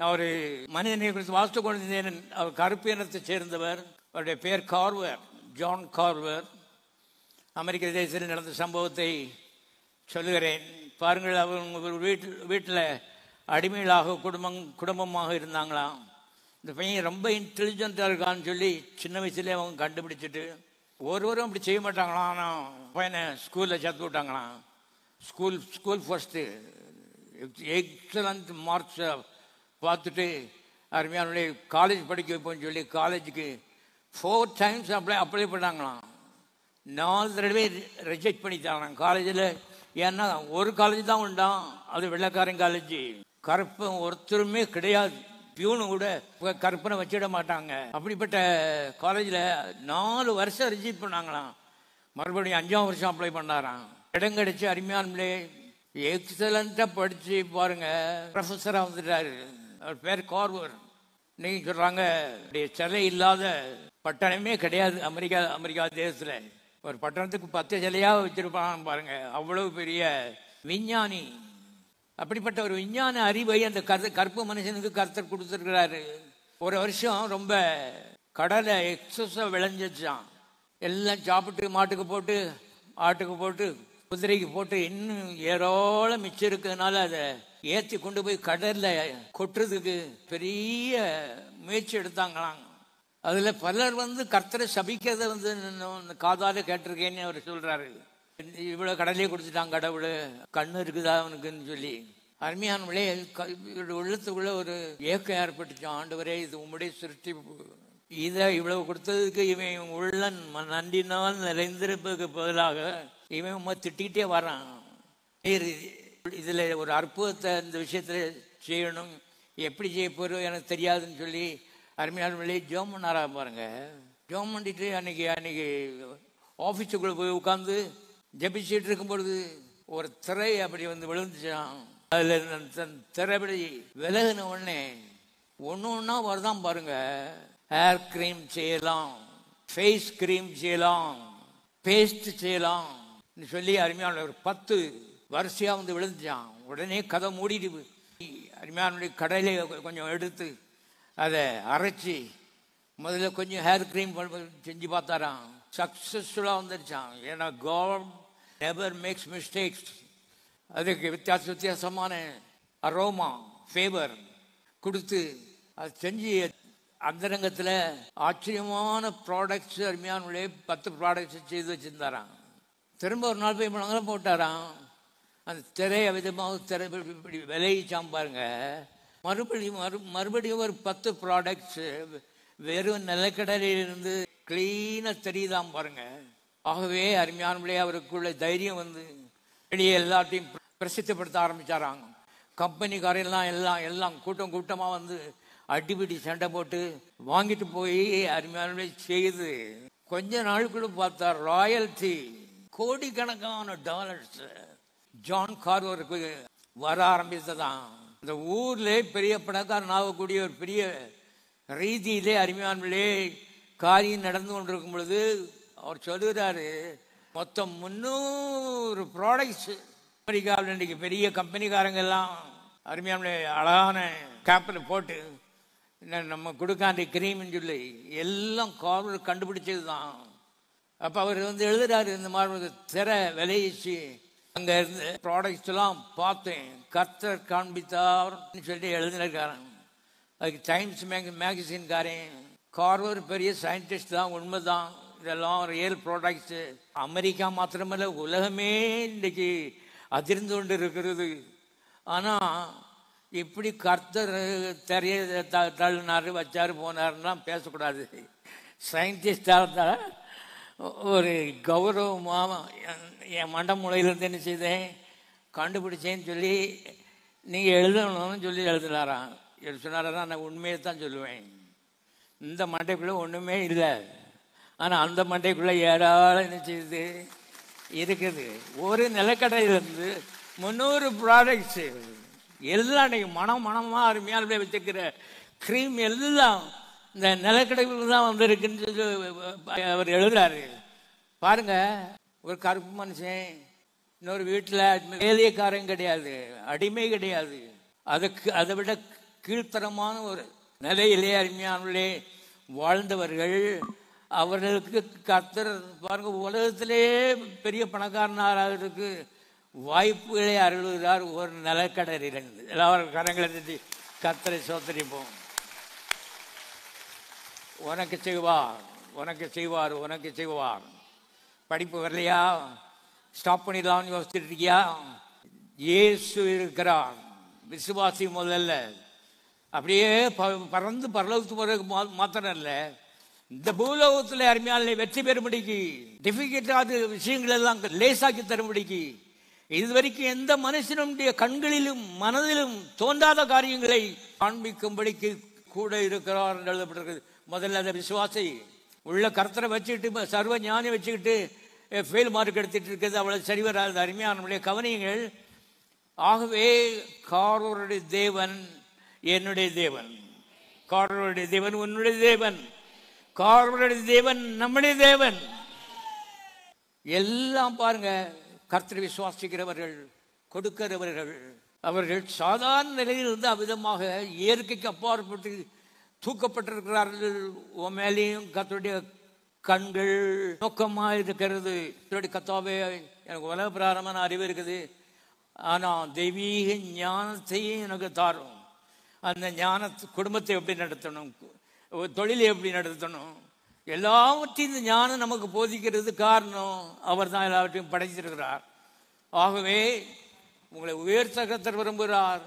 நான் ஒரு மனிதனை குறித்து வாசித்து கொண்டிருந்தேன். அவர் கருப்பு இனத்தை சேர்ந்தவர். அவருடைய பெயர் கார்வர், ஜான் கார்வர். அமெரிக்க தேசத்தில் நடந்த சம்பவத்தை சொல்லுகிறேன். பாருங்கள், அவங்க வீட்டில் அடிமைகளாக குடும்பமாக இருந்தாங்களாம். இந்த பையன் ரொம்ப இன்டெலிஜென்ட்டாக இருக்கான்னு சொல்லி சின்ன வயசுலேயே அவங்க கண்டுபிடிச்சிட்டு ஒருவரும் அப்படி செய்ய மாட்டாங்களாம். ஆனால் பையனை ஸ்கூலில் சேர்த்து விட்டாங்களாம். ஸ்கூல் ஃபஸ்ட்டு எக்ஸலண்ட் மார்க்ஸை பார்த்துட்டு அருமையானுடைய காலேஜ் படிக்க வைப்போம்னு சொல்லி காலேஜுக்கு 4 times அப்ளை பண்ணாங்களாம். 4 தடவை ரிஜெக்ட் பண்ணிட்டாங்களாம் காலேஜில். ஏன்னா ஒரு காலேஜ் தான் உண்டாம், அது வெள்ளைக்காரன் காலேஜ். கருப்பன் ஒருத்தருமே கிடையாது. பியூனு கூட கருப்பனை வச்சிட மாட்டாங்க. அப்படிப்பட்ட காலேஜில் 4 வருஷம் ரிஜெக்ட் பண்ணாங்களாம். மறுபடியும் 5ஆம் வருஷம் அப்ளை பண்ணாராம். இடம் கிடைச்சி அருமையானே எக்ஸலண்ட்டாக படித்து பாருங்க ப்ரொஃபஸராக வந்துட்டாரு. அவர் பேர் கார்வர். இன்னைக்கு சொல்கிறாங்க சிலை இல்லாத பட்டணமே கிடையாது அமெரிக்கா தேசத்தில். ஒரு பட்டணத்துக்கு 10 சிலையாக வச்சிருப்பாங்க பாருங்க. அவ்வளவு பெரிய விஞ்ஞானி. அப்படிப்பட்ட ஒரு விஞ்ஞான அறிவை அந்த கருப்பு மனுஷனுக்கு கர்த்தர் கொடுத்துருக்கிறாரு. ஒரு வருஷம் ரொம்ப கடலை எக்ஸஸாக விளைஞ்சிச்சான். எல்லாம் சாப்பிட்டு மாட்டுக்கு போட்டு ஆட்டுக்கு போட்டு குதிரைக்கு போட்டு இன்னும் ஏராளம் மிச்சம் இருக்கிறதுனால அதை ஏற்றி கொண்டு போய் கடலில் கொட்டுறதுக்கு பெரிய முயற்சி எடுத்தாங்களாம். அதில் பலர் கர்த்தரை சபிக்கிறத காதால கேட்டிருக்கேன்னு அவர் சொல்கிறாரு. இவ்வளோ கடலையே கொடுத்துட்டாங்க கடவுள், கண்ணு இருக்குதா அவனுக்குன்னு சொல்லி. அருமையானவளே, உள்ளத்துக்குள்ள ஒரு ஏக்கம் ஏற்பட்டுச்சான். ஆண்டவரே, இது உம்முடைய சிருஷ்டி, இதை இவ்வளவு கொடுத்ததுக்கு இவன் உள்ள நன்றினால் நிறைந்திருப்பதுக்கு பதிலாக இவன் உண்மை திட்டிகிட்டே வரான். இதில் ஒரு அற்புதத்தை இந்த விஷயத்தில் செய்யணும், எப்படி செய்ய போகிறோம் எனக்கு தெரியாதுன்னு சொல்லி அருமையானவர்களே ஜோம் பண்ணாரா பாருங்க. ஜோம் பண்ணிட்டு அன்னைக்கு ஆஃபீஸுக்குள்ளே போய் உட்காந்து ஜபிச்சுட்டு இருக்கும்பொழுது ஒரு திரை அப்படி விழுந்துச்சான். அதில் திரை அப்படி விலகின உடனே ஒன்று வருதான் பாருங்க. ஹேர் கிரீம் செய்யலாம், ஃபேஸ் கிரீம் செய்யலாம், பேஸ்ட் செய்யலாம் சொல்லி அருமையான ஒரு 10 வரிசையாக விழுந்துச்சான். உடனே கதை மூடிட்டு அருமையானுடைய கடையில கொஞ்சம் எடுத்து அதை அரைச்சி முதல்ல கொஞ்சம் ஹேர் கிரீம் செஞ்சு பார்த்தாராம். சக்ஸஸ்ஃபுல்லாக வந்துருச்சான். ஏன்னா காட் நெவர் மேக்ஸ் மிஸ்டேக்ஸ். அதுக்கு வித்தியாசமான அரோமா ஃபேவர் கொடுத்து அது செஞ்சு அந்தரங்கத்தில் ஆச்சரியமான ப்ராடக்ட்ஸ் அருமையானுடைய 10 ப்ராடக்ட்ஸ் செய்து வச்சுருந்தாராம். திரும்ப ஒரு நாள் போய் நாங்களும் போட்டாராம். அந்த திரைய விதமாக திரை இப்படி விளையிச்சாம் பாருங்க. மறுபடியும் ஒரு 10 ப்ராடக்ட்ஸு வெறும் நிலக்கடலிலிருந்து கிளீனாக தெரியுதாம் பாருங்க. ஆகவே அருமையானவர்களே, அவருக்குள்ள தைரியம் வெளியே எல்லாத்தையும் பிரசித்தப்படுத்த ஆரம்பித்தாராங்க. கம்பெனிக்காரெல்லாம் எல்லாம் கூட்டமாக அடிபிடி சண்டை போட்டு வாங்கிட்டு போய் அருமையானவர்களே செய்து கொஞ்ச நாளுக்குள்ள பார்த்தா ராயல்டி கோடிக்கணக்கான டாலர்ஸ் ஜான் கார்வருக்கு வர ஆரம்பித்ததான். இந்த ஊர்ல பெரிய பணக்காரன் ஆகக்கூடிய ஒரு பெரிய ரீதியிலே அருமையானவர்களே காரியம் நடந்து கொண்டிருக்கும் பொழுது அவர் சொல்லுகிறாரு, மொத்தம் 300 ப்ராடக்ட்ஸ் அமெரிக்காவில் இன்றைக்கு பெரிய கம்பெனிக்காரங்க எல்லாம் அருமையான அழகான கேப்பில் போட்டு நம்ம கொடுக்காண்டி கிரீம்னு சொல்லி எல்லாம் கார்வர் கண்டுபிடிச்சது தான். அப்போ அவர் எழுதுறாரு, இந்த மாதிரி திரை விளையிச்சு அங்கே இருந்து ப்ராடக்ட்ஸ் எல்லாம் பார்த்தேன், கர்த்தர் காண்பித்தார்னு சொல்லி எழுதினிருக்காரன். அதுக்கு டைம்ஸ் மேகசின்காரன் கார்வர் பெரிய சயின்டிஸ்ட் தான், உண்மைதான், இதெல்லாம் ரியல் ப்ராடக்ட்ஸு. அமெரிக்கா மாத்திரமல்ல, உலகமே இன்றைக்கு அதிர்ந்து கொண்டு இருக்கிறது. ஆனால் இப்படி கர்த்தர் தெரிய தள்ளினார் வச்சார் போனார்னா பேசக்கூடாது. சயின்டிஸ்டாக இருந்தால் ஒரு கௌரவமாக என் மண்ட மூலையிலேருந்து என்ன செய்தேன் கண்டுபிடிச்சேன்னு சொல்லி நீங்கள் எழுதணும்னு சொல்லி எழுதினாராம். சொன்னாரா, நான் உண்மையை தான் சொல்லுவேன். இந்த மண்டைக்குள்ளே ஒன்றுமே இல்லை, ஆனால் அந்த மண்டைக்குள்ளே ஏராளம் என்ன செய்யுது இருக்குது. ஒரு நிலக்கடையிலேருந்து 300 ப்ராடக்ட்ஸு எல்லாம் இன்றைக்கி மனமாக அருமையாக வச்சுக்கிற க்ரீம் எல்லாம் இந்த நிலக்கடையில் தான் வந்திருக்குன்னு சொல்லி அவர் எழுதுறாரு. பாருங்க, ஒரு கருப்பு மனுஷன் இன்னொரு வீட்டில் வேலையக்காரன் கிடையாது, அடிமை கிடையாது, அதை விட கீழ்த்தரமான ஒரு நிலையிலே அருமையானவர்களே வாழ்ந்தவர்கள். அவர்களுக்கு கர்த்தர் பாருங்க, உலகத்திலே பெரிய பணக்காரனாகிறதுக்கு வாய்ப்புகளை அருள்கிறார் ஒரு நிலக்கடலிலிருந்து. எல்லாரும் கரங்களை தட்டி கர்த்தரை சோத்தரிப்போம். உனக்கு செய்வார், உனக்கு செய்வார், உனக்கு செய்வார். படிப்பு வரலையா, ஸ்டாப் பண்ணிடலாம்னு யோசிச்சுட்டு இருக்கியா? இயேசு இருக்கிறார். விசுவாசி முதல்ல அப்படியே பறந்து பரலோகத்து போறதுக்கு மாத்திரம் இல்லை, இந்த பூலோகத்தில் அருமையாலே வெற்றி பெறும்படிக்கு டிஃபிகல்ட்டான விஷயங்கள் எல்லாம் லேசாக்கி தரும்படிக்கு இதுவரைக்கும் எந்த மனுஷனுடைய கண்களிலும் மனதிலும் தோன்றாத காரியங்களை காண்பிக்கும்படிக்கு கூட இருக்கிறார் என்று எழுதப்பட்டிருக்கிறது. முதல்ல அந்த விசுவாசி உள்ள கர்த்தரை வச்சுக்கிட்டு சர்வ ஞானி வச்சுக்கிட்டு ஃபெயில் மார்க் எடுத்துட்டு இருக்கிறது அவ்வளவு சரி வராது. அருமையானவர்களே கவனியுங்கள். ஆகவே காரோருடைய தேவன் என்னுடைய தேவன், காரோருடைய தேவன் உன்னுடைய தேவன், காரோருடைய தேவன் நம்முடைய தேவன். எல்லாம் பாருங்க, கர்த்தரை விசுவாசிக்கிறவர்கள், கொடுக்கிறவர்கள், அவர்கள் சாதாரண நிலையில் இருந்து அவ்விதமாக இயற்கைக்கு அப்பாற்பட்டு தூக்கப்பட்டிருக்கிறார்கள். உன் மேலேயும் கர்த்தருடைய கண்கள் நோக்கமாக இருக்கிறது. கர்த்தாவே எனக்கு உலக பிராரமான அறிவு இருக்குது, ஆனால் தெய்வீக ஞானத்தையும் எனக்கு தாரும். அந்த ஞான குடும்பத்தை எப்படி நடத்தணும், தொழிலை எப்படி நடத்தணும், எல்லாவற்றையும் இந்த ஞானம் நமக்கு போதிக்கிறது. காரணம் அவர் தான் எல்லாவற்றையும் படைத்திருக்கிறார். ஆகவே உங்களை உயர்த்த கர்த்தர் விரும்புகிறார்.